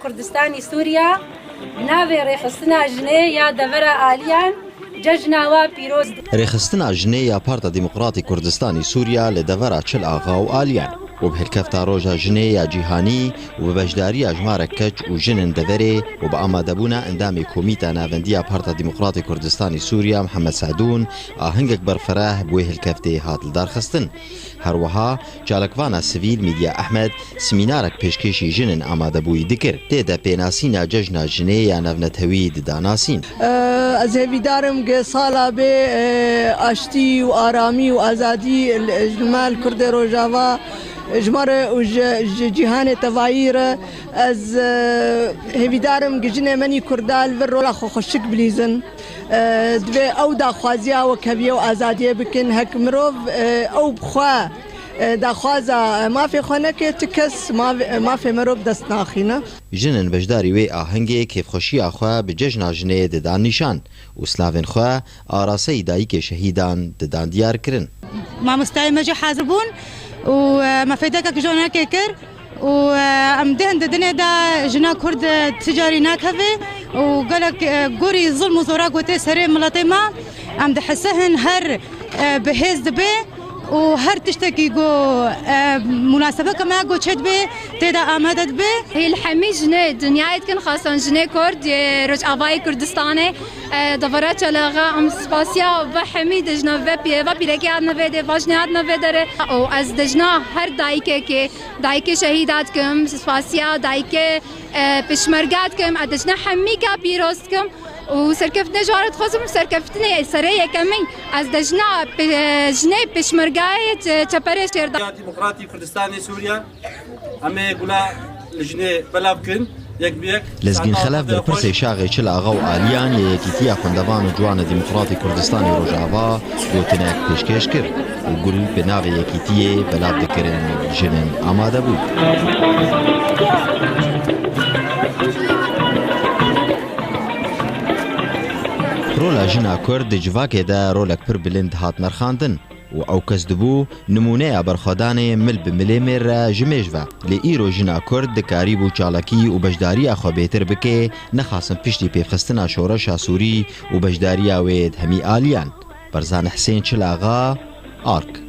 كردستانی سووریا ناوێ ڕێخستنا ژنێ یا دەڤەرە ئالیان جەژناوە پیرۆز ڕێخستنا ژنێ یا پارتە دیموقراتی کوردستانی سووریا لە دەڤەرە چل ئاغا و ئالیان و بهلکەفتا ڕۆژە ژنێ یا جیهانی و بە بەشداریە ژمارە کەچ و ژنن دەڤەرێ و بە ئامادەبوونە ئەندامی کۆمیتە ناوەندیە پارتە دیموقراتی کوردستانی سووریا محەممەد سعدون ئاهەنگێک بەرفەرە بۆی هلکەفتێ هات لەدارخستن. هەروەها چالکوانە سڤیل میدیا ئەحمەد سمینارێک پێشکەشی ژنن ئامادەبووی دکرد تێدە پێناسینە جەژنە ژنێ یا نەڤنەتەوی دداناسین. ئەز هێویدارم گە ساڵا بێ ئاشتی و ئارامی و ئازادی ژمال کوردێ ڕۆژاوا ژمارە جیهانێ تەڤاییرە ئەز هێویدارم گژنێ منی کوردال ڤر ڕۆڵا خۆخۆشک بلیزن دوێ ئەو داخوازیاوە کەویە و ئازادیە بکن هەک مرۆڤ ئەو بخوا داخوازە مافێ خۆ نەکێت چ کەس مافێ مرۆڤ دەست ناخینە. ژنن بەشداری وێ ئاهەنگێ کێفخۆشییا خوا بە جەژنا ژنێ ددان نیشان و سلاڤên خوا ئاراسەی دایکێ شەهیدان ددان دیارکردن. مامۆستای مەجێ حازر بوون و مەفەیدەکە ژۆنەکێ کرد و ئەم دێن دنێدا ژنا کورد تجاری ناکەوێ و گەلک گۆری زڵم و زۆرا گوتێ سەرێ مڵەتێ ما ئەم دەحسەهن هەر بەهێز دەبێ و هەر تشتێکی گۆ مناسبەکە ما گۆچێت بێ تێدا ئامادەت بێ هەمی ژنێ دنیایت کن خاصان ژنێ کورد ڕۆژئاوایی کوردستانê دەڤەرە چەلەغا ئەم سپاسیا بە هەمی دژنا vê pîrekê hat navê de vaşnê hat navê dere û ez dijna her dayikekê dayikê şehîd hat kim spasiya dayikê pişmerga dikim ez dijna hemîka pîroz dikim û serkeftinê ji waret dixwazim serkeftinê serê yekemîn ez dijna jinê pişmergayê çeperê şêrda دیموقراتی کوردستانی سووریا ئەمێ گولا ژنێ بەلاو بکن لەزگین خەلاف بەرپرسێ شاغێ چل ئاغا و ئالیان یەکیتیە خوێندەوان و جوانە دیموقراتی کوردستانی ڕۆژاوا گوتنێک پێشکەش کرد و گول بە ناوێ یەکیتیە بەلاو دەکردن ژنن ئامادە بوو. ڕۆلە ژنا کورد دجڤاکێدا ڕۆلێک پڕ بلند هات نەرخاندن و ئەو کەس دبوو نمونەیە بەرخۆدانێ مل bi milê mêr ji mêjve lê îro jina Kurd dikarî bû çalakî û bejdariya xwe bêtir bike nexwasin piştî pêxistina şoreşa Sûrî û bejdariya wê hemî aliyan. Berzan Hesên Çil Ağa, Ark.